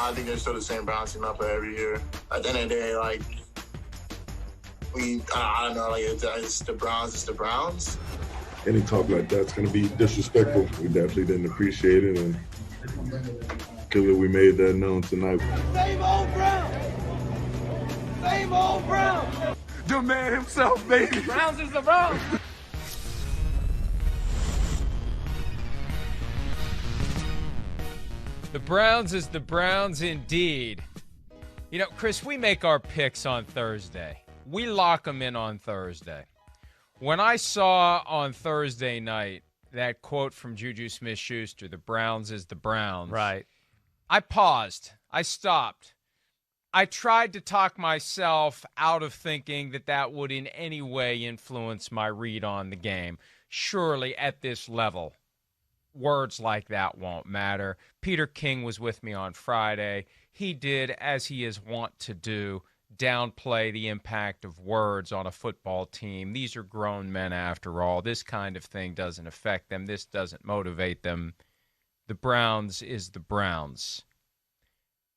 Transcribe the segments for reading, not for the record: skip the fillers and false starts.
I think they're still the same Browns team up every year. At the end of the day, like, I don't know, like, it's the Browns, it's the Browns. Any talk like that's going to be disrespectful. We definitely didn't appreciate it, and clearly we made that known tonight. Same old Browns! Same old Browns! The man himself, baby! Browns is the Browns! The Browns is the Browns indeed. You know, Chris, we make our picks on Thursday. We lock them in on Thursday. When I saw on Thursday night that quote from Juju Smith-Schuster, the Browns is the Browns. Right. I paused. I stopped. I tried to talk myself out of thinking that that would in any way influence my read on the game. Surely at this level, words like that won't matter. Peter King was with me on Friday. He did, as he is wont to do, downplay the impact of words on a football team. These are grown men after all. This kind of thing doesn't affect them. This doesn't motivate them. The Browns is the Browns.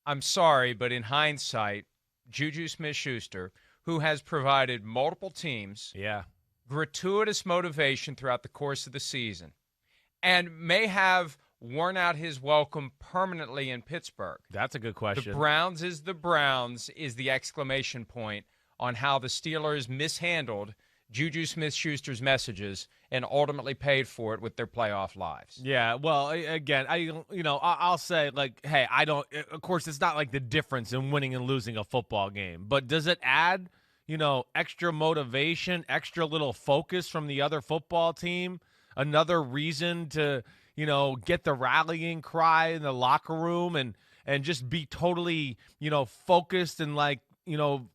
I'm sorry, but in hindsight, Juju Smith-Schuster, who has provided multiple teams gratuitous motivation throughout the course of the season and may have worn out his welcome permanently in Pittsburgh. That's a good question. The Browns is the exclamation point on how the Steelers mishandled Juju Smith-Schuster's messages and ultimately paid for it with their playoff lives. Yeah, well, again, I'll say, like, hey, I don't – of course, it's not like the difference in winning and losing a football game. But does it add, extra motivation, extra little focus from the other football team, another reason to – get the rallying cry in the locker room and just be totally, focused and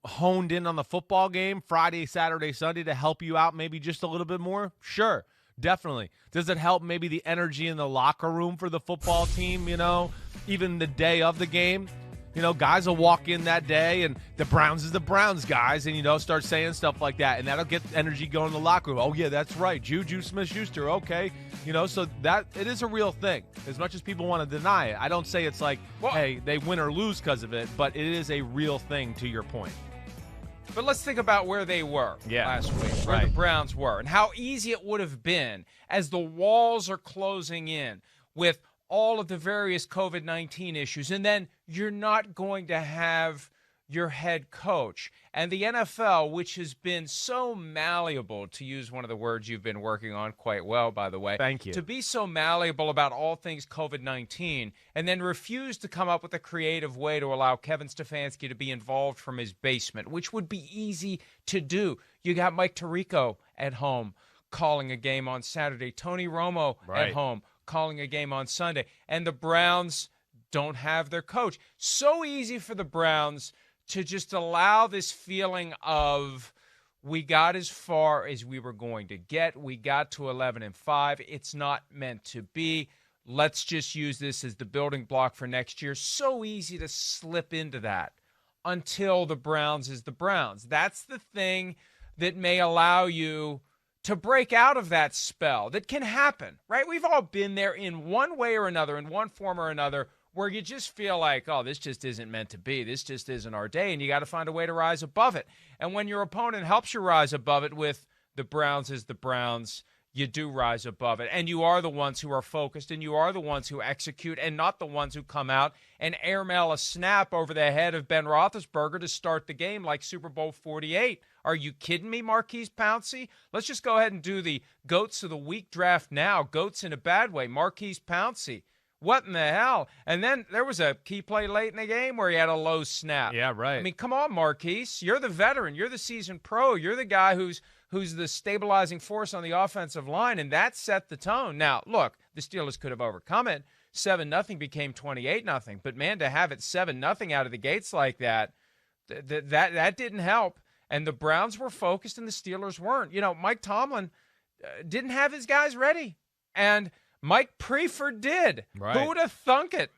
honed in on the football game Friday, Saturday, Sunday to help you out maybe just a little bit more? Sure, definitely. Does it help maybe the energy in the locker room for the football team, even the day of the game? Guys will walk in that day and the Browns is the Browns, guys, and, start saying stuff like that, and that'll get energy going in the locker room. Oh, yeah, that's right. Juju Smith-Schuster, okay. So that it is a real thing, as much as people want to deny it. I don't say it's like, hey, they win or lose because of it, but it is a real thing to your point. But let's think about where they were last week, where the Browns were, and how easy it would have been as the walls are closing in with all of the various COVID-19 issues, and then you're not going to have your head coach. And the NFL, which has been so malleable, to use one of the words you've been working on quite well, by the way. Thank you. To be so malleable about all things COVID-19 and then refuse to come up with a creative way to allow Kevin Stefanski to be involved from his basement, which would be easy to do. You got Mike Tirico at home calling a game on Saturday, Tony Romo at home calling a game on Sunday, and the Browns don't have their coach. So easy for the Browns to just allow this feeling of we got as far as we were going to get. We got to 11-5. It's not meant to be. Let's just use this as the building block for next year. So easy to slip into that until the Browns is the Browns. That's the thing that may allow you to break out of that spell. That can happen, right? We've all been there in one way or another, in one form or another, where you just feel like, oh, this just isn't meant to be. This just isn't our day, and you got to find a way to rise above it. And when your opponent helps you rise above it with the Browns is the Browns, you do rise above it. And you are the ones who are focused, and you are the ones who execute, and not the ones who come out and airmail a snap over the head of Ben Roethlisberger to start the game like Super Bowl 48. Are you kidding me, Marquise Pouncey? Let's just go ahead and do the Goats of the Week draft now. Goats in a bad way. Marquise Pouncey. What in the hell? And then there was a key play late in the game where he had a low snap. Yeah, right. I mean, come on, Marquise. You're the veteran. You're the seasoned pro. You're the guy who's the stabilizing force on the offensive line, and that set the tone. Now, look, the Steelers could have overcome it. 7-0 became 28-0. But, man, to have it 7-0 out of the gates like that, that didn't help. And the Browns were focused and the Steelers weren't. Mike Tomlin didn't have his guys ready. And Mike Prefer did. Right. Who would have thunk it?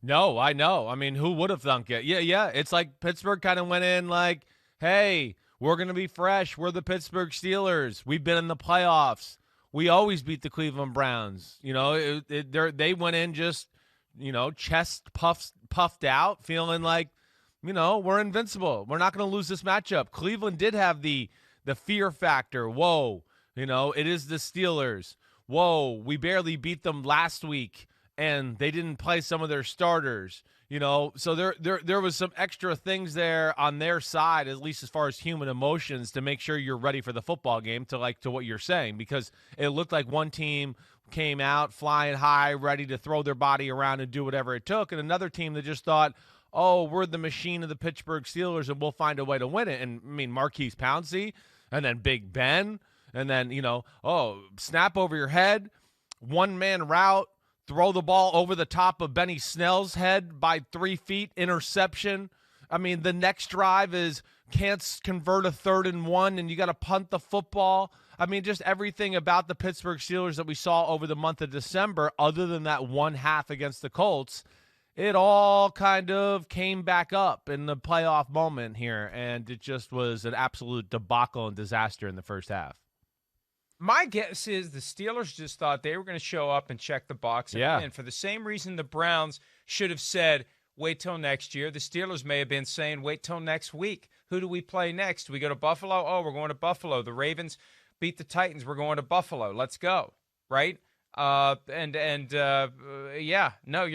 No, I know. I mean, who would have thunk it? Yeah. It's like Pittsburgh kind of went in like, hey, we're going to be fresh. We're the Pittsburgh Steelers. We've been in the playoffs. We always beat the Cleveland Browns. They went in just chest puffed out, feeling like, we're invincible. We're not going to lose this matchup. Cleveland did have the fear factor. Whoa, it is the Steelers. Whoa, we barely beat them last week, and they didn't play some of their starters. So there was some extra things there on their side, at least as far as human emotions, to make sure you're ready for the football game, to what you're saying, because it looked like one team came out flying high, ready to throw their body around and do whatever it took, and another team that just thought, oh, we're the machine of the Pittsburgh Steelers and we'll find a way to win it. And, Marquise Pouncey, and then Big Ben, and then, snap over your head, one-man route, throw the ball over the top of Benny Snell's head by 3 feet, interception. The next drive is can't convert a 3rd and 1, and you got to punt the football. Just everything about the Pittsburgh Steelers that we saw over the month of December, other than that one half against the Colts, it all kind of came back up in the playoff moment here, and it just was an absolute debacle and disaster in the first half. My guess is the Steelers just thought they were going to show up and check the box. And for the same reason the Browns should have said, wait till next year, the Steelers may have been saying, wait till next week. Who do we play next? Do we go to Buffalo? Oh, we're going to Buffalo. The Ravens beat the Titans. We're going to Buffalo. Let's go, right? No, you're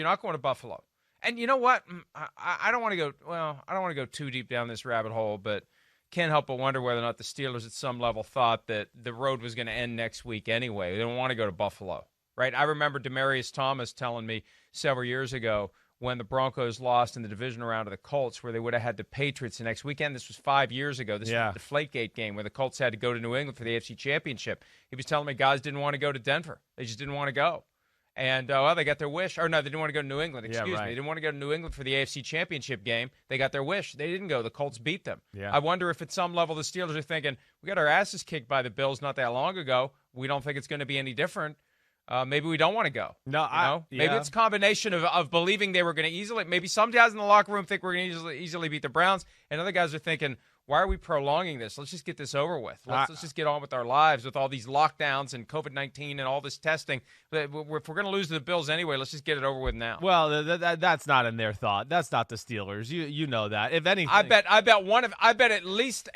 not going to Buffalo. And you know what? I don't want to go too deep down this rabbit hole, but can't help but wonder whether or not the Steelers at some level thought that the road was going to end next week anyway. They don't want to go to Buffalo, right? I remember Demaryius Thomas telling me several years ago when the Broncos lost in the divisional round of the Colts, where they would have had the Patriots the next weekend. This was 5 years ago. This was the Deflategate game where the Colts had to go to New England for the AFC Championship. He was telling me guys didn't want to go to Denver. They just didn't want to go. And, they got their wish. Or, no, they didn't want to go to New England. Excuse me. They didn't want to go to New England for the AFC Championship game. They got their wish. They didn't go. The Colts beat them. Yeah. I wonder if at some level the Steelers are thinking, we got our asses kicked by the Bills not that long ago. We don't think it's going to be any different. Maybe we don't want to go. No, maybe it's a combination of believing they were going to easily. Maybe some guys in the locker room think we're going to easily beat the Browns, and other guys are thinking, why are we prolonging this? Let's just get this over with. Let's just get on with our lives with all these lockdowns and COVID-19 and all this testing. If we're going to lose to the Bills anyway, let's just get it over with now. Well, that's not in their thought. That's not the Steelers. You know that. If anything, I bet at least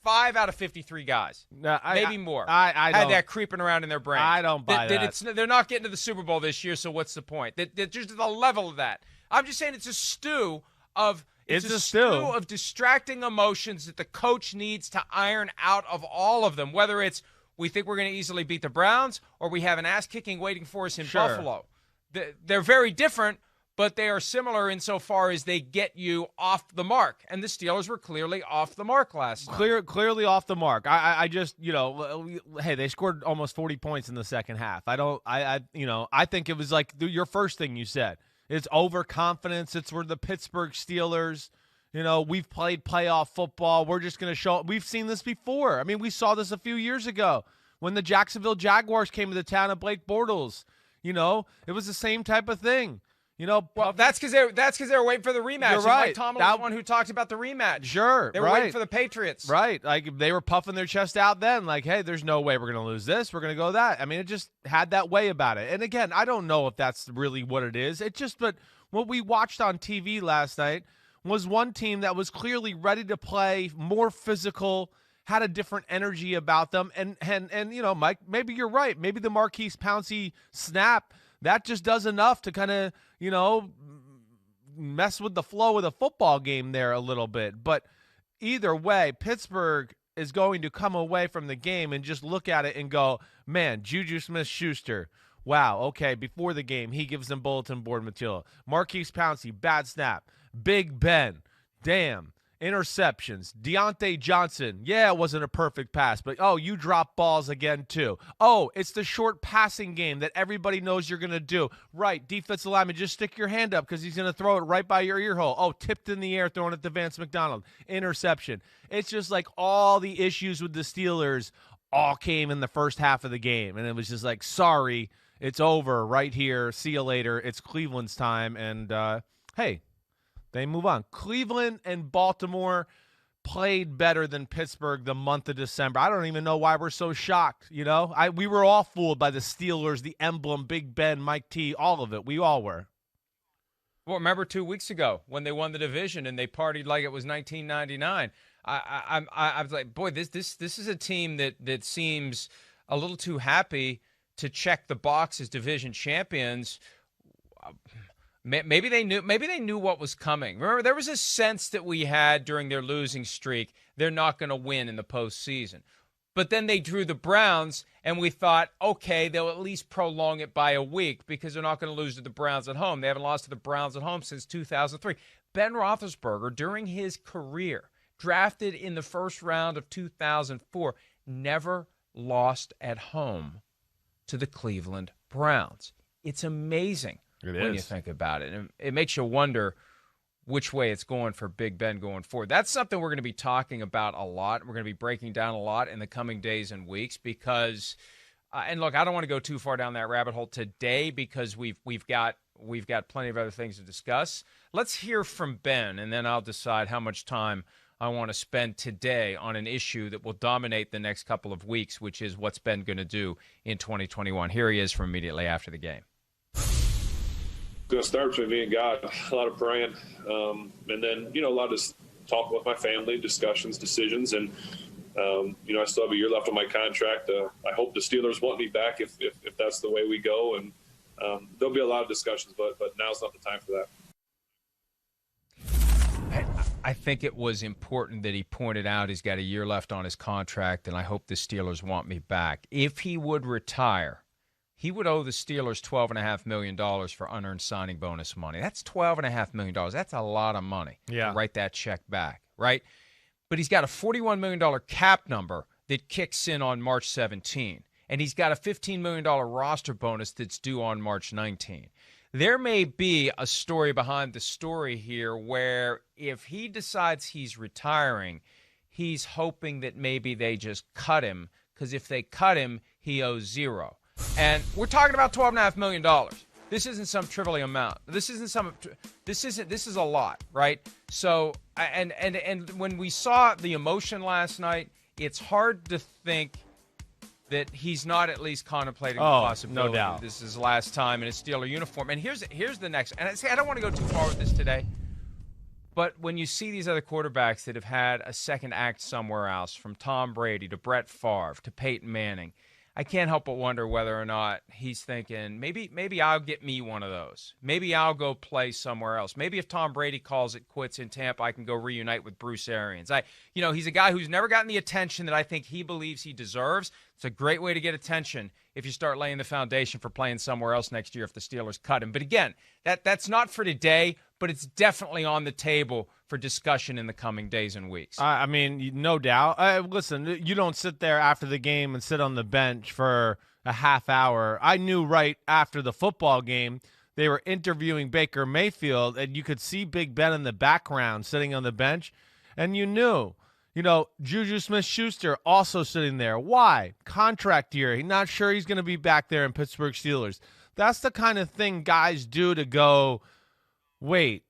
5 out of 53 guys, maybe more, I had that creeping around in their brain. I don't buy that. They're not getting to the Super Bowl this year, so what's the point? They're just the level of that. I'm just saying it's a stew of distracting emotions that the coach needs to iron out of all of them, whether it's we think we're going to easily beat the Browns or we have an ass-kicking waiting for us in Buffalo. They're very different, but they are similar insofar as they get you off the mark. And the Steelers were clearly off the mark last night. Clearly off the mark. I just, hey, they scored almost 40 points in the second half. I think it was like your first thing you said. It's overconfidence. We're the Pittsburgh Steelers. We've played playoff football. We're just going to show up. We've seen this before. we saw this a few years ago when the Jacksonville Jaguars came to the town of Blake Bortles. It was the same type of thing. Well, that's because they were waiting for the rematch. You're right. Mike Tomlin was the one who talked about the rematch. Sure, they were waiting for the Patriots. Right, like they were puffing their chest out then, like, hey, there's no way we're going to lose this. We're going to go that. It just had that way about it. And again, I don't know if that's really what it is. But what we watched on TV last night was one team that was clearly ready to play, more physical, had a different energy about them. And Mike, maybe you're right. Maybe the Marquise Pouncey snap, that just does enough to kind of, mess with the flow of the football game there a little bit. But either way, Pittsburgh is going to come away from the game and just look at it and go, man, Juju Smith-Schuster, wow, okay, before the game, he gives them bulletin board material. Marquise Pouncey, bad snap. Big Ben, damn. Interceptions. Deontay Johnson, yeah, it wasn't a perfect pass, but, you drop balls again, too. Oh, it's the short passing game that everybody knows you're going to do. Right, defensive lineman, just stick your hand up because he's going to throw it right by your ear hole. Oh, tipped in the air, throwing it to Vance McDonald. Interception. It's just like all the issues with the Steelers all came in the first half of the game, and it was just like, sorry, it's over right here. See you later. It's Cleveland's time, and, hey, they move on. Cleveland and Baltimore played better than Pittsburgh the month of December. I don't even know why we're so shocked. We were all fooled by the Steelers, the emblem, Big Ben, Mike T, all of it. We all were. Well, remember 2 weeks ago when they won the division and they partied like it was 1999. I was like, boy, this is a team that seems a little too happy to check the box as division champions. Maybe they knew what was coming. Remember, there was a sense that we had during their losing streak, they're not going to win in the postseason. But then they drew the Browns, and we thought, okay, they'll at least prolong it by a week because they're not going to lose to the Browns at home. They haven't lost to the Browns at home since 2003. Ben Roethlisberger, during his career, drafted in the first round of 2004, never lost at home to the Cleveland Browns. It's amazing when you think about it. And it makes you wonder which way it's going for Big Ben going forward. That's something we're going to be talking about a lot. We're going to be breaking down a lot in the coming days and weeks because, and look, I don't want to go too far down that rabbit hole today because we've got plenty of other things to discuss. Let's hear from Ben, and then I'll decide how much time I want to spend today on an issue that will dominate the next couple of weeks, which is what's Ben going to do in 2021. Here he is from immediately after the game. Going to start between me and God, a lot of praying, and then a lot of talking with my family, discussions, decisions, and I still have a year left on my contract. I hope the Steelers want me back if that's the way we go, and there'll be a lot of discussions, but now's not the time for that. I think it was important that he pointed out he's got a year left on his contract, and I hope the Steelers want me back. If he would retire, he would owe the Steelers $12.5 million for unearned signing bonus money. That's $12.5 million. That's a lot of money to write that check back, right? But he's got a $41 million cap number that kicks in on March 17, and he's got a $15 million roster bonus that's due on March 19. There may be a story behind the story here where if he decides he's retiring, he's hoping that maybe they just cut him, because if they cut him, he owes zero. And we're talking about $12.5 million. This isn't some trivial amount. This is a lot, right? So, and when we saw the emotion last night, it's hard to think that he's not at least contemplating the possibility no doubt. This is his last time in a Steeler uniform. And here's the next. And I don't want to go too far with this today, but when you see these other quarterbacks that have had a second act somewhere else, from Tom Brady to Brett Favre to Peyton Manning, I can't help but wonder whether or not he's thinking, maybe I'll get me one of those. Maybe I'll go play somewhere else. Maybe if Tom Brady calls it quits in Tampa, I can go reunite with Bruce Arians. He's a guy who's never gotten the attention that I think he believes he deserves. It's a great way to get attention if you start laying the foundation for playing somewhere else next year if the Steelers cut him. But again, that's not for today, but it's definitely on the table for discussion in the coming days and weeks. I mean, no doubt. Listen, you don't sit there after the game and sit on the bench for a half hour. I knew right after the football game they were interviewing Baker Mayfield, and you could see Big Ben in the background sitting on the bench, and you knew. Juju Smith-Schuster also sitting there. Why? Contract year. He's not sure he's going to be back there in Pittsburgh Steelers. That's the kind of thing guys do to go, wait,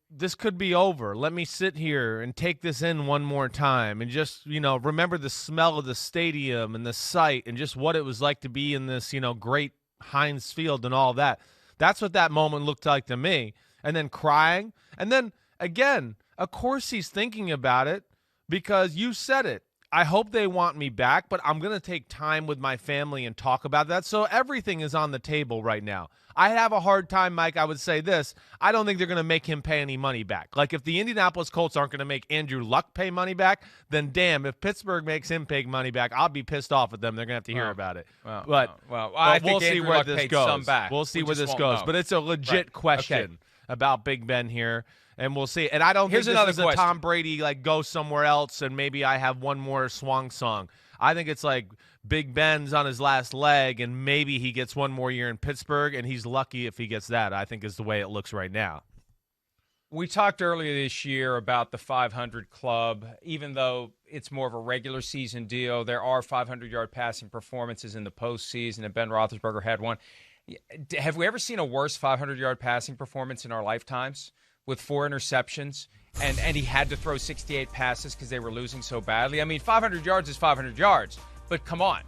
this could be over. Let me sit here and take this in one more time and just, remember the smell of the stadium and the sight and just what it was like to be in this, great Heinz Field and all that. That's what that moment looked like to me. And then crying. And then, again, of course he's thinking about it. Because you said it. I hope they want me back, but I'm going to take time with my family and talk about that. So everything is on the table right now. I have a hard time, Mike. I would say this. I don't think they're going to make him pay any money back. Like, if the Indianapolis Colts aren't going to make Andrew Luck pay money back, then damn, if Pittsburgh makes him pay money back, I'll be pissed off at them. They're going to have to hear about it. I think we'll see where this goes. Some back. We'll see where this goes. But it's a legit question about Big Ben here. And we'll see. And I don't think this is a Tom Brady, go somewhere else and maybe I have one more swan song. I think it's like Big Ben's on his last leg and maybe he gets one more year in Pittsburgh, and he's lucky if he gets that, I think is the way it looks right now. We talked earlier this year about the 500 club. Even though it's more of a regular season deal, there are 500-yard passing performances in the postseason, and Ben Roethlisberger had one. Have we ever seen a worse 500-yard passing performance in our lifetimes? With 4 interceptions and he had to throw 68 passes because they were losing so badly. I mean, 500 yards is 500 yards, but come on.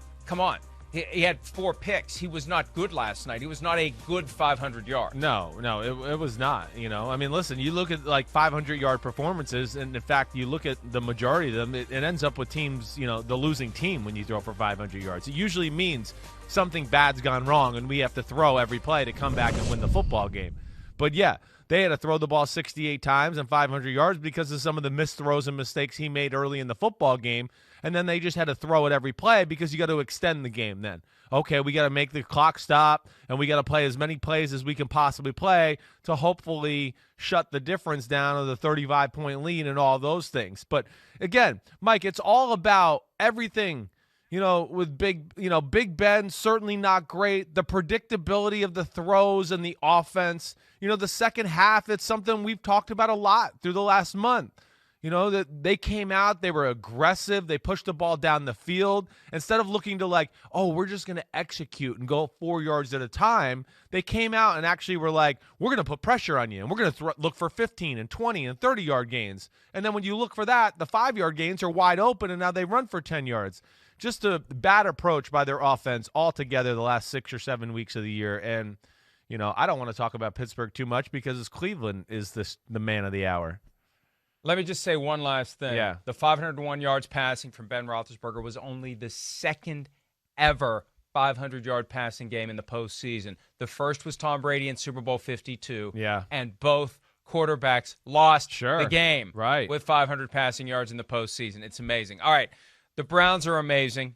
He had 4 picks. He was not good last night. He was not a good 500 yards. No, it was not. I mean, listen, you look at like 500-yard performances, and in fact, you look at the majority of them, it ends up with teams, the losing team when you throw for 500 yards. It usually means something bad's gone wrong, and we have to throw every play to come back and win the football game. But yeah, they had to throw the ball 68 times and 500 yards because of some of the missed throws and mistakes he made early in the football game. And then they just had to throw it every play because you got to extend the game then. Okay, we got to make the clock stop, and we got to play as many plays as we can possibly play to hopefully shut the difference down of the 35-point lead and all those things. But again, Mike, it's all about everything. With Big Ben, certainly not great. The predictability of the throws and the offense. The second half, it's something we've talked about a lot through the last month. That they came out, they were aggressive, they pushed the ball down the field. Instead of looking to we're just going to execute and go 4 yards at a time, they came out and actually were like, we're going to put pressure on you, and we're going to look for 15 and 20 and 30-yard gains. And then when you look for that, the 5-yard gains are wide open, and now they run for 10 yards. Just a bad approach by their offense altogether the last 6 or 7 weeks of the year. And, I don't want to talk about Pittsburgh too much because Cleveland is the man of the hour. Let me just say one last thing. Yeah. The 501 yards passing from Ben Roethlisberger was only the second ever 500-yard passing game in the postseason. The first was Tom Brady in Super Bowl 52. Yeah. And both quarterbacks lost the game with 500 passing yards in the postseason. It's amazing. All right. The Browns are amazing.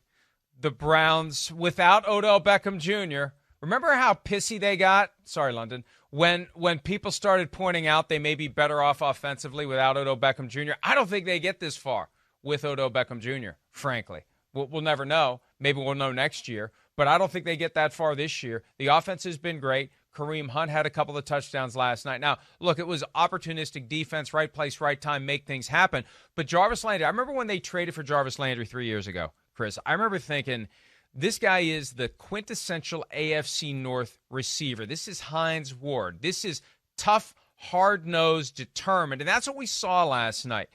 The Browns, without Odell Beckham Jr., remember how pissy they got? Sorry, London. When people started pointing out they may be better off offensively without Odell Beckham Jr., I don't think they get this far with Odell Beckham Jr., frankly. We'll never know. Maybe we'll know next year. But I don't think they get that far this year. The offense has been great. Kareem Hunt had a couple of touchdowns last night. Now, look, it was opportunistic defense, right place, right time, make things happen. But Jarvis Landry, I remember when they traded for Jarvis Landry 3 years ago, Chris. I remember thinking, this guy is the quintessential AFC North receiver. This is Hines Ward. This is tough, hard-nosed, determined. And that's what we saw last night.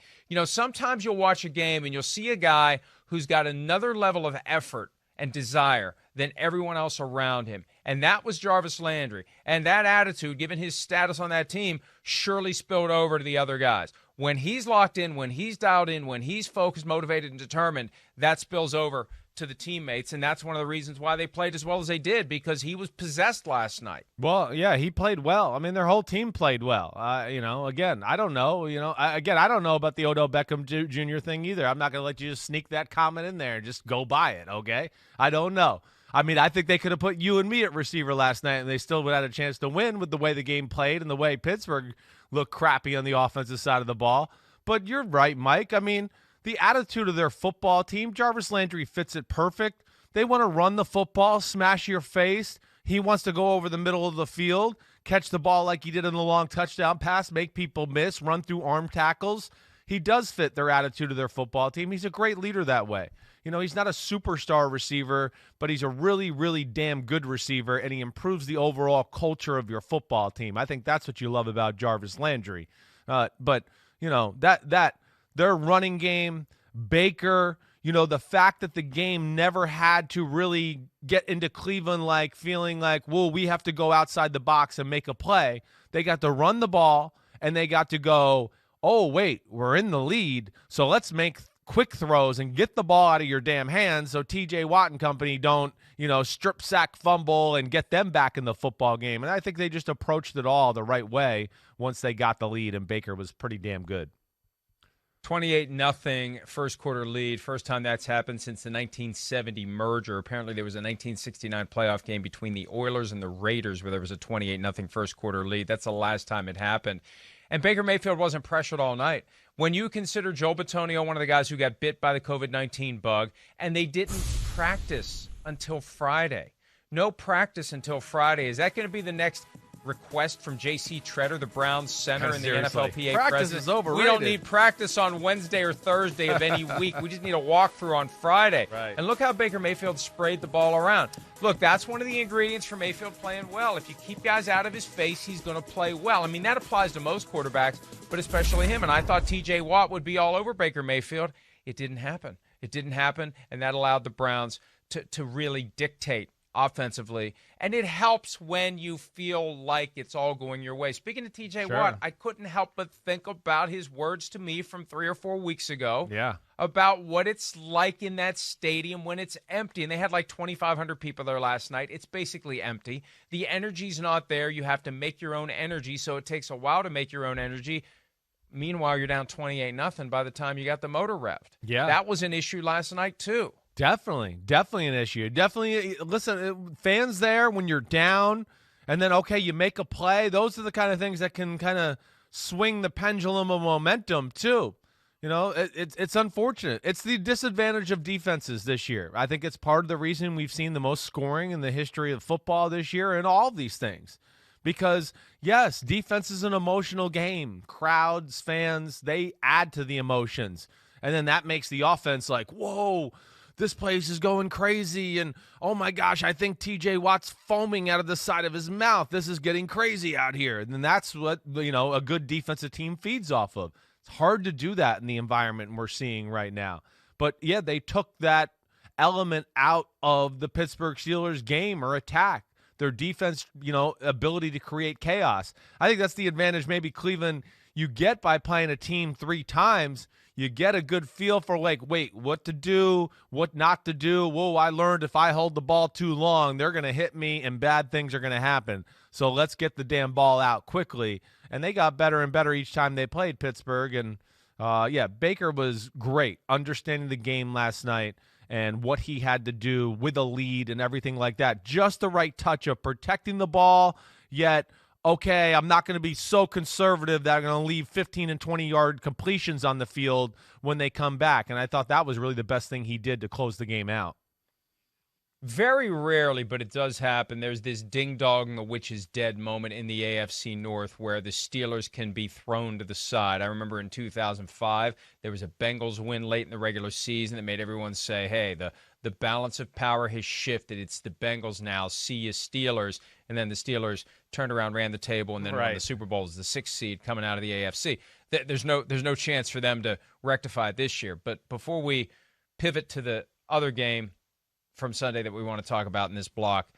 Sometimes you'll watch a game and you'll see a guy who's got another level of effort and desire than everyone else around him. And that was Jarvis Landry. And that attitude, given his status on that team, surely spilled over to the other guys. When he's locked in, when he's dialed in, when he's focused, motivated, and determined, that spills over to the teammates, and that's one of the reasons why they played as well as they did, because he was possessed last night. Well, yeah, he played well. I mean, their whole team played well. Again, I don't know. I don't know about the Odell Beckham Jr. thing either. I'm not going to let you just sneak that comment in there and just go by it, okay? I don't know. I mean, I think they could have put you and me at receiver last night, and they still would have had a chance to win with the way the game played and the way Pittsburgh looked crappy on the offensive side of the ball. But you're right, Mike. I mean, the attitude of their football team, Jarvis Landry fits it perfect. They want to run the football, smash your face. He wants to go over the middle of the field, catch the ball like he did in the long touchdown pass, make people miss, run through arm tackles. He does fit their attitude of their football team. He's a great leader that way. He's not a superstar receiver, but he's a really, really damn good receiver, and he improves the overall culture of your football team. I think that's what you love about Jarvis Landry. But their running game, Baker, the fact that the game never had to really get into Cleveland feeling like, well, we have to go outside the box and make a play. They got to run the ball, and they got to go, oh, wait, we're in the lead, so let's make quick throws and get the ball out of your damn hands so TJ Watt and company don't, strip sack fumble and get them back in the football game. And I think they just approached it all the right way once they got the lead, and Baker was pretty damn good. 28-0 first quarter lead. First time that's happened since the 1970 merger. Apparently there was a 1969 playoff game between the Oilers and the Raiders where there was a 28-0 first quarter lead. That's the last time it happened. And Baker Mayfield wasn't pressured all night. When you consider Joe Bitonio one of the guys who got bit by the COVID-19 bug, and they didn't practice until Friday. No practice until Friday. Is that going to be the next request from J.C. Treader, the Browns center and the Seriously. NFLPA Practice president. is overrated. We don't need practice on Wednesday or Thursday of any week. We just need a walkthrough on Friday. Right. And look how Baker Mayfield sprayed the ball around. Look, that's one of the ingredients for Mayfield playing well. If you keep guys out of his face, he's going to play well. I mean, that applies to most quarterbacks, but especially him. And I thought T.J. Watt would be all over Baker Mayfield. It didn't happen. It didn't happen, and that allowed the Browns to really dictate offensively. And it helps when you feel like it's all going your way. Speaking of T.J. Watt, I couldn't help but think about his words to me from 3 or 4 weeks ago about what it's like in that stadium when it's empty. And they had like 2,500 people there last night. It's basically empty. The energy's not there. You have to make your own energy, so it takes a while to make your own energy. Meanwhile, you're down 28-0 by the time you got the motor revved. Yeah. That was an issue last night, too. Definitely an issue. Definitely, listen, fans there when you're down and then, okay, you make a play, those are the kind of things that can kind of swing the pendulum of momentum, too. You know, it's unfortunate. It's the disadvantage of defenses this year. I think it's part of the reason we've seen the most scoring in the history of football this year and all these things. Because, yes, defense is an emotional game. Crowds, fans, they add to the emotions. And then that makes the offense like, whoa, this place is going crazy. And, oh, my gosh, I think T.J. Watt's foaming out of the side of his mouth. This is getting crazy out here. And that's what, you know, a good defensive team feeds off of. It's hard to do that in the environment we're seeing right now. But, yeah, they took that element out of the Pittsburgh Steelers game or attack. Their defense, you know, ability to create chaos. I think that's the advantage maybe Cleveland you get by playing a team 3 times. You get a good feel for, like, wait, what to do, what not to do. Whoa, I learned if I hold the ball too long, they're going to hit me and bad things are going to happen. So let's get the damn ball out quickly. And they got better and better each time they played Pittsburgh. And, yeah, Baker was great understanding the game last night and what he had to do with a lead and everything like that. Just the right touch of protecting the ball, yet, okay, I'm not going to be so conservative that I'm going to leave 15 and 20-yard completions on the field when they come back. And I thought that was really the best thing he did to close the game out. Very rarely, but it does happen. There's this ding-dong, the witch is dead moment in the AFC North where the Steelers can be thrown to the side. I remember in 2005, there was a Bengals win late in the regular season that made everyone say, hey, the balance of power has shifted. It's the Bengals now. See you, Steelers. And then the Steelers turned around, ran the table, and then won the Super Bowl as the 6th seed coming out of the AFC. There's no chance for them to rectify it this year. But before we pivot to the other game from Sunday that we want to talk about in this block,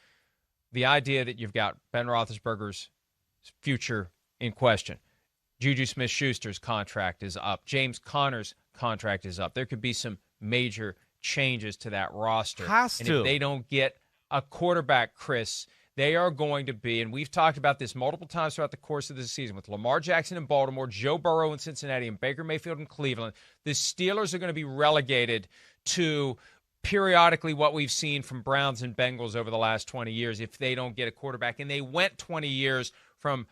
the idea that you've got Ben Roethlisberger's future in question. Juju Smith-Schuster's contract is up. James Conner's contract is up. There could be some major changes to that roster. Has and to. if they don't get a quarterback, Chris, they are going to be, and we've talked about this multiple times throughout the course of the season, with Lamar Jackson in Baltimore, Joe Burrow in Cincinnati, and Baker Mayfield in Cleveland, the Steelers are going to be relegated to periodically what we've seen from Browns and Bengals over the last 20 years if they don't get a quarterback. And they went 20 years from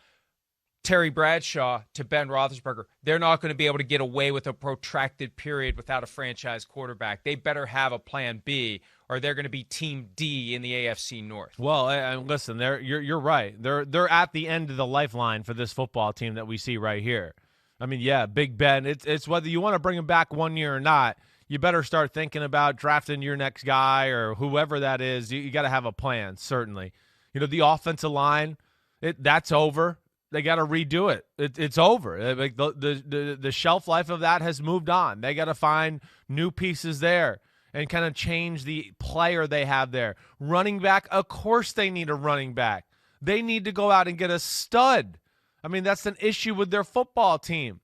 Terry Bradshaw to Ben Roethlisberger. They're not going to be able to get away with a protracted period without a franchise quarterback. They better have a plan B, or they're going to be Team D in the AFC North. Well, listen, you're right. They're at the end of the lifeline for this football team that we see right here. I mean, yeah, Big Ben. It's whether you want to bring him back 1 year or not. You better start thinking about drafting your next guy or whoever that is. You got to have a plan, certainly. You know, the offensive line, that's over. They got to redo it. It's over. Like the shelf life of that has moved on. They got to find new pieces there and kind of change the player they have there. Running back, of course they need a running back. They need to go out and get a stud. I mean, that's an issue with their football team.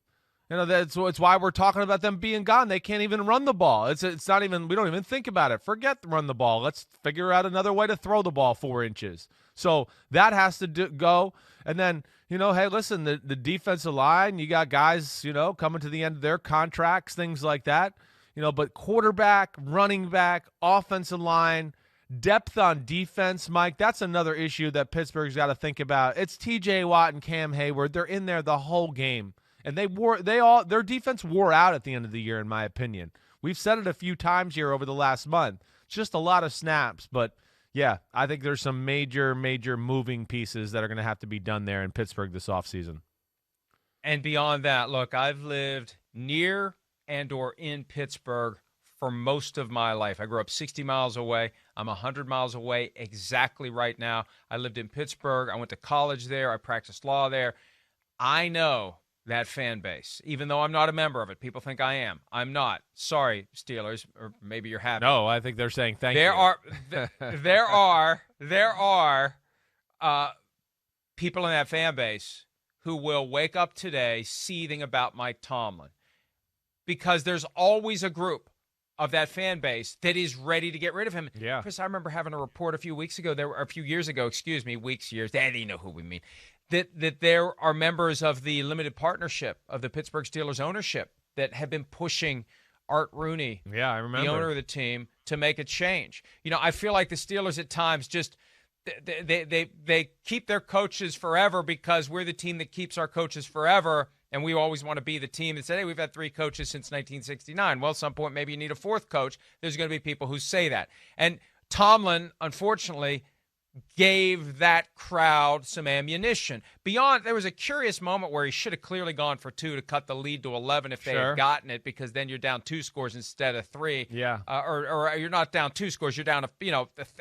You know, it's why we're talking about them being gone. They can't even run the ball. It's not even, we don't even think about it. Forget run the ball. Let's figure out another way to throw the ball 4 inches. So that has to go. And then, you know, hey, listen, the defensive line, you got guys, you know, coming to the end of their contracts, things like that. You know, but quarterback, running back, offensive line, depth on defense, Mike, that's another issue that Pittsburgh's got to think about. It's T.J. Watt and Cam Hayward. They're in there the whole game. And their defense wore out at the end of the year, in my opinion. We've said it a few times here over the last month. It's just a lot of snaps. But, yeah, I think there's some major moving pieces that are going to have to be done there in Pittsburgh this offseason. And beyond that, look, I've lived near and or in Pittsburgh for most of my life. I grew up 60 miles away. I'm 100 miles away exactly right now. I lived in Pittsburgh. I went to college there. I practiced law there. I know that fan base, even though I'm not a member of it. People think I am. I'm not. Sorry, Steelers, or maybe you're happy. No, I think they're saying thank there you. There are people in that fan base who will wake up today seething about Mike Tomlin, because there's always a group of that fan base that is ready to get rid of him. Yeah. Chris, I remember having a report a few years ago, they know who we mean, that there are members of the limited partnership of the Pittsburgh Steelers ownership that have been pushing Art Rooney, yeah, I remember, the owner of the team, to make a change. You know, I feel like the Steelers at times just they keep their coaches forever because we're the team that keeps our coaches forever, and we always want to be the team that said, hey, we've had 3 coaches since 1969. Well, at some point, maybe you need a 4th coach. There's going to be people who say that. And Tomlin, unfortunately, gave that crowd some ammunition. Beyond, there was a curious moment where he should have clearly gone for 2 to cut the lead to 11 if they had gotten it, because then you're down 2 scores instead of 3. Yeah. Or you're not down 2 scores, you're down an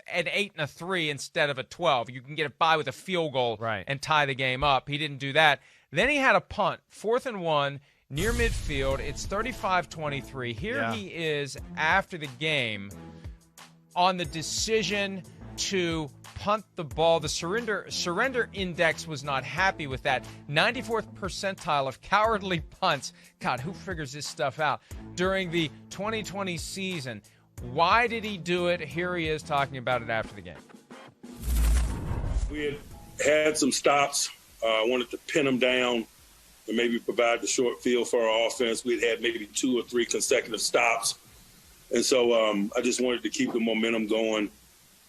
8 and a 3 instead of a 12. You can get it by with a field goal and tie the game up. He didn't do that. Then he had a punt, 4th and 1, near midfield. It's 35-23. Here he is after the game on the decision to punt the ball. The surrender index was not happy with that. 94th percentile of cowardly punts. God, who figures this stuff out? During the 2020 season. Why did he do it? Here he is talking about it after the game. We had some stops. Wanted to pin them down and maybe provide the short field for our offense. We'd had maybe 2 or 3 consecutive stops. And so I just wanted to keep the momentum going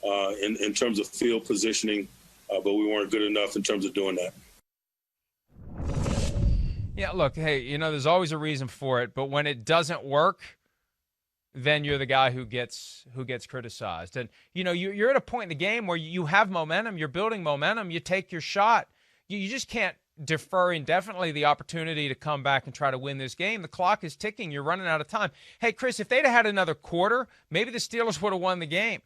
in terms of field positioning, but we weren't good enough in terms of doing that. Yeah, look, hey, there's always a reason for it, but when it doesn't work, then you're the guy who gets criticized. And, you're at a point in the game where you have momentum, you're building momentum, you take your shot. You just can't defer indefinitely the opportunity to come back and try to win this game. The clock is ticking. You're running out of time. Hey, Chris, if they'd have had another quarter, maybe the Steelers would have won the game.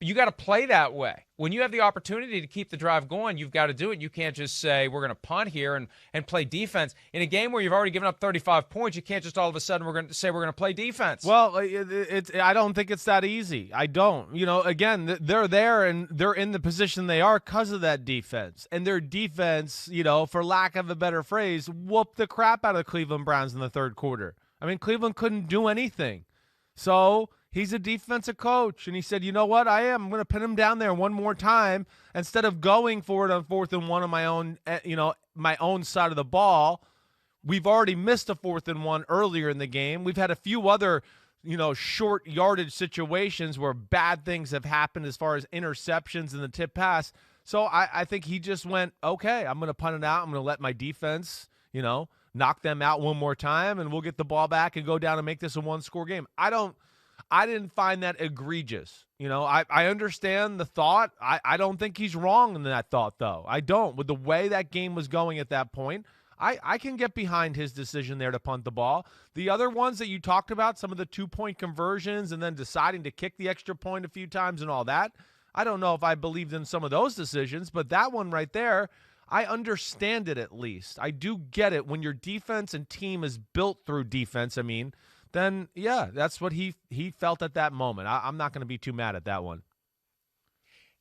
You got to play that way. When you have the opportunity to keep the drive going, you've got to do it. You can't just say, we're going to punt here and play defense. In a game where you've already given up 35 points, you can't just all of a sudden we're going to play defense. Well, I don't think it's that easy. I don't. Again, they're there and they're in the position they are because of that defense. And their defense, for lack of a better phrase, whooped the crap out of the Cleveland Browns in the 3rd quarter. I mean, Cleveland couldn't do anything. So he's a defensive coach, and he said, you know what, I'm going to pin him down there one more time instead of going for it on 4th and 1 on my own, my own side of the ball. We've already missed a 4th and 1 earlier in the game. We've had a few other, short yardage situations where bad things have happened as far as interceptions and the tip pass. So I think he just went, okay, I'm going to punt it out. I'm going to let my defense, knock them out one more time, and we'll get the ball back and go down and make this a 1-score game. I didn't find that egregious. I understand the thought. I don't think he's wrong in that thought, though. I don't. With the way that game was going at that point, I can get behind his decision there to punt the ball. The other ones that you talked about, some of the 2-point conversions and then deciding to kick the extra point a few times and all that, I don't know if I believed in some of those decisions, but that one right there, I understand it at least. I do get it. When your defense and team is built through defense, then, yeah, that's what he felt at that moment. I'm not going to be too mad at that one.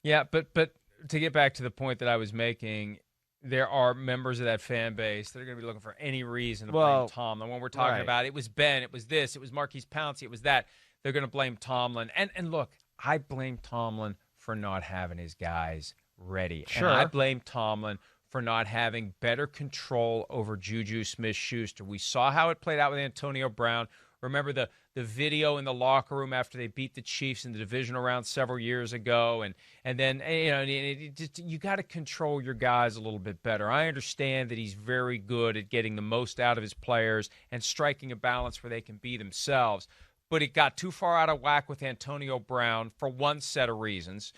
Yeah, but to get back to the point that I was making, there are members of that fan base that are going to be looking for any reason to blame Tomlin. When we're talking about it was Ben, it was this, it was Marquise Pouncey, it was that. They're going to blame Tomlin. And look, I blame Tomlin for not having his guys ready. Sure. And I blame Tomlin for not having better control over Juju Smith-Schuster. We saw how it played out with Antonio Brown. Remember the video in the locker room after they beat the Chiefs in the divisional round several years ago, and then you got to control your guys a little bit better. I understand that he's very good at getting the most out of his players and striking a balance where they can be themselves, but it got too far out of whack with Antonio Brown for one set of reasons.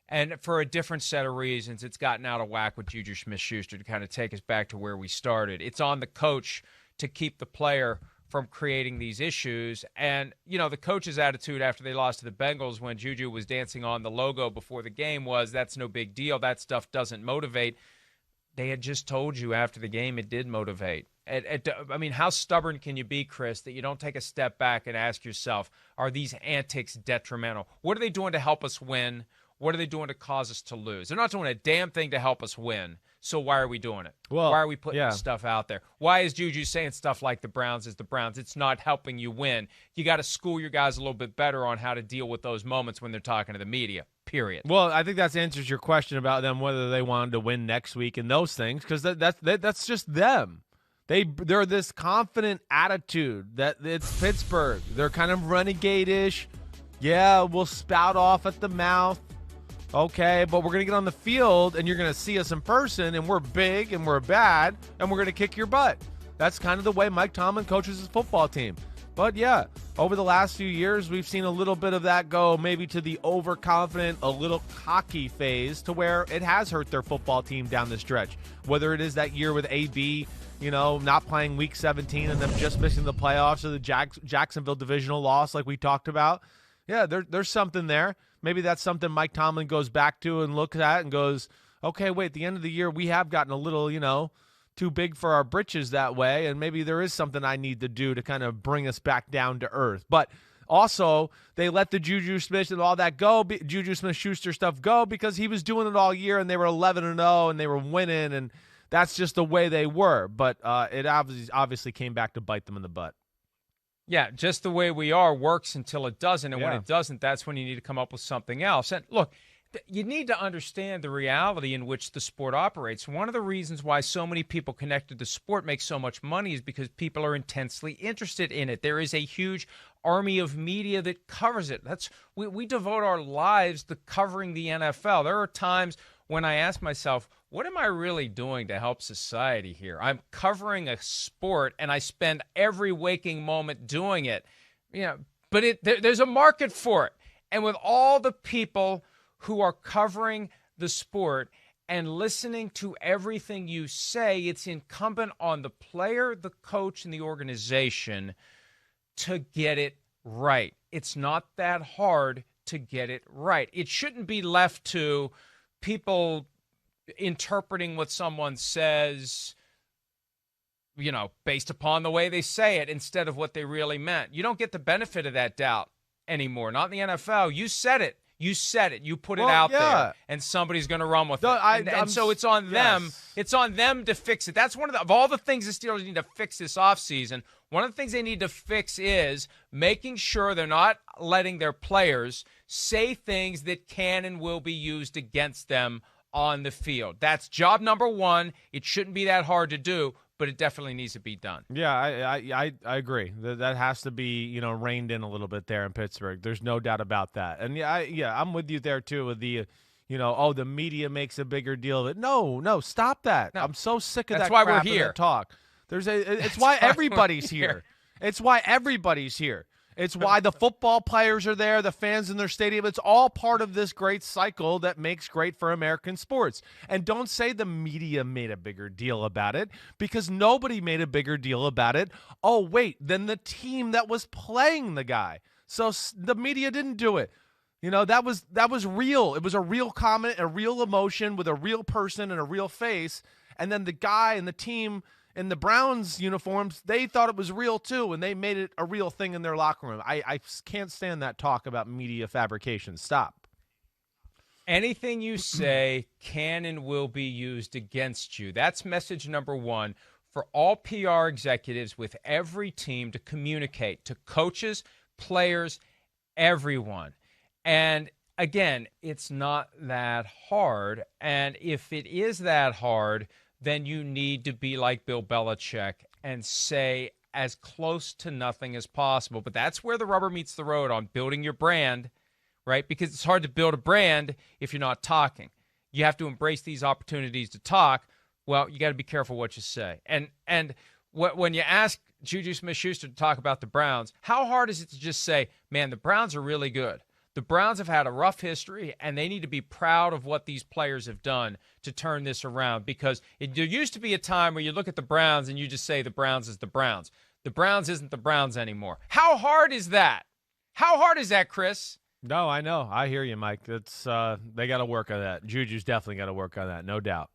And for a different set of reasons, it's gotten out of whack with Juju Smith-Schuster to kind of take us back to where we started. It's on the coach to keep the player from creating these issues. And, the coach's attitude after they lost to the Bengals when Juju was dancing on the logo before the game was, that's no big deal. That stuff doesn't motivate. They had just told you after the game it did motivate. How stubborn can you be, Chris, that you don't take a step back and ask yourself, are these antics detrimental? What are they doing to help us win? What are they doing to cause us to lose? They're not doing a damn thing to help us win. So why are we doing it? Well, why are we putting this stuff out there? Why is Juju saying stuff like the Browns is the Browns? It's not helping you win. You got to school your guys a little bit better on how to deal with those moments when they're talking to the media, period. Well, I think that answers your question about them, whether they wanted to win next week and those things, because that's just them. They're this confident attitude that it's Pittsburgh. They're kind of renegade-ish. Yeah, we'll spout off at the mouth. Okay, but we're going to get on the field, and you're going to see us in person, and we're big, and we're bad, and we're going to kick your butt. That's kind of the way Mike Tomlin coaches his football team. But, yeah, over the last few years, we've seen a little bit of that go maybe to the overconfident, a little cocky phase to where it has hurt their football team down the stretch. Whether it is that year with AB, not playing Week 17 and them just missing the playoffs or the Jacksonville divisional loss like we talked about. Yeah, there's something there. Maybe that's something Mike Tomlin goes back to and looks at and goes, okay, wait, at the end of the year, we have gotten a little, too big for our britches that way, and maybe there is something I need to do to kind of bring us back down to earth. But also, they let the Juju Smith and all that go, Juju Smith-Schuster stuff go, because he was doing it all year, and they were 11-0, and they were winning, and that's just the way they were. But it obviously came back to bite them in the butt. Yeah, just the way we are works until it doesn't. And when it doesn't, that's when you need to come up with something else. And look, you need to understand the reality in which the sport operates. One of the reasons why so many people connected to sport make so much money is because people are intensely interested in it. There is a huge army of media that covers it. We devote our lives to covering the NFL. There are times when I ask myself, what am I really doing to help society here? I'm covering a sport, and I spend every waking moment doing it. But there's a market for it. And with all the people who are covering the sport and listening to everything you say, it's incumbent on the player, the coach, and the organization to get it right. It's not that hard to get it right. It shouldn't be left to people interpreting what someone says, based upon the way they say it instead of what they really meant. You don't get the benefit of that doubt anymore. Not in the NFL. You said it. You said it. You put it out there, and somebody's going to run with it. And so it's on them. It's on them to fix it. That's one of all the things the Steelers need to fix this offseason. One of the things they need to fix is making sure they're not letting their players say things that can and will be used against them on the field. That's job number one. It shouldn't be that hard to do, but it definitely needs to be done. Yeah, I agree. That has to be, reined in a little bit there in Pittsburgh. There's no doubt about that. And I'm with you there too with the, the media makes a bigger deal of it. No, stop that. No. I'm so sick of That's that why crap we're here. And that talk. It's why everybody's here. It's why everybody's here. It's why the football players are there, the fans in their stadium. It's all part of this great cycle that makes great for American sports. And don't say the media made a bigger deal about it, because nobody made a bigger deal about it. Oh, wait, then the team that was playing the guy. So the media didn't do it. That was real. It was a real comment, a real emotion with a real person and a real face. And then the guy and the team in the Browns uniforms, they thought it was real too, and they made it a real thing in their locker room. I can't stand that talk about media fabrication. Stop. Anything you say can and will be used against you. That's message number one for all PR executives with every team to communicate to coaches, players, everyone. And again, it's not that hard. And if it is that hard, then you need to be like Bill Belichick and say as close to nothing as possible. But that's where the rubber meets the road on building your brand, right? Because it's hard to build a brand if you're not talking. You have to embrace these opportunities to talk. Well, you got to be careful what you say. And when you ask Juju Smith-Schuster to talk about the Browns, how hard is it to just say, man, the Browns are really good. The Browns have had a rough history, and they need to be proud of what these players have done to turn this around, because there used to be a time where you look at the Browns and you just say the Browns is the Browns. The Browns isn't the Browns anymore. How hard is that? How hard is that, Chris? No, I know. I hear you, Mike. It's they got to work on that. Juju's definitely got to work on that, no doubt.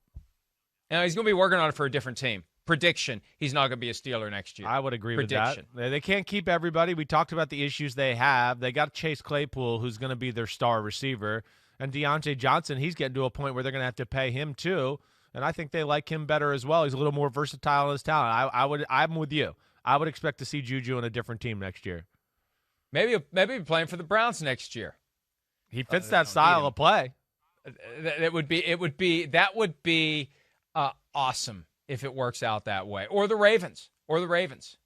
Now, he's going to be working on it for a different team. Prediction, he's not going to be a Steeler next year. I would agree with that. They can't keep everybody. We talked about the issues they have. They got Chase Claypool, who's going to be their star receiver. And Deontay Johnson, he's getting to a point where they're going to have to pay him too. And I think they like him better as well. He's a little more versatile in his talent. I'm with you. I would expect to see Juju on a different team next year. Maybe playing for the Browns next year. He fits that style of play. That would be awesome if it works out that way. Or the Ravens.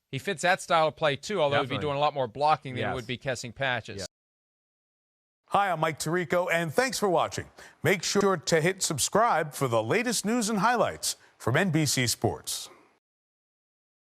He fits that style of play too, although he'd be doing a lot more blocking than it would be catching patches. Yeah. Hi, I'm Mike Tirico, and thanks for watching. Make sure to hit subscribe for the latest news and highlights from NBC Sports.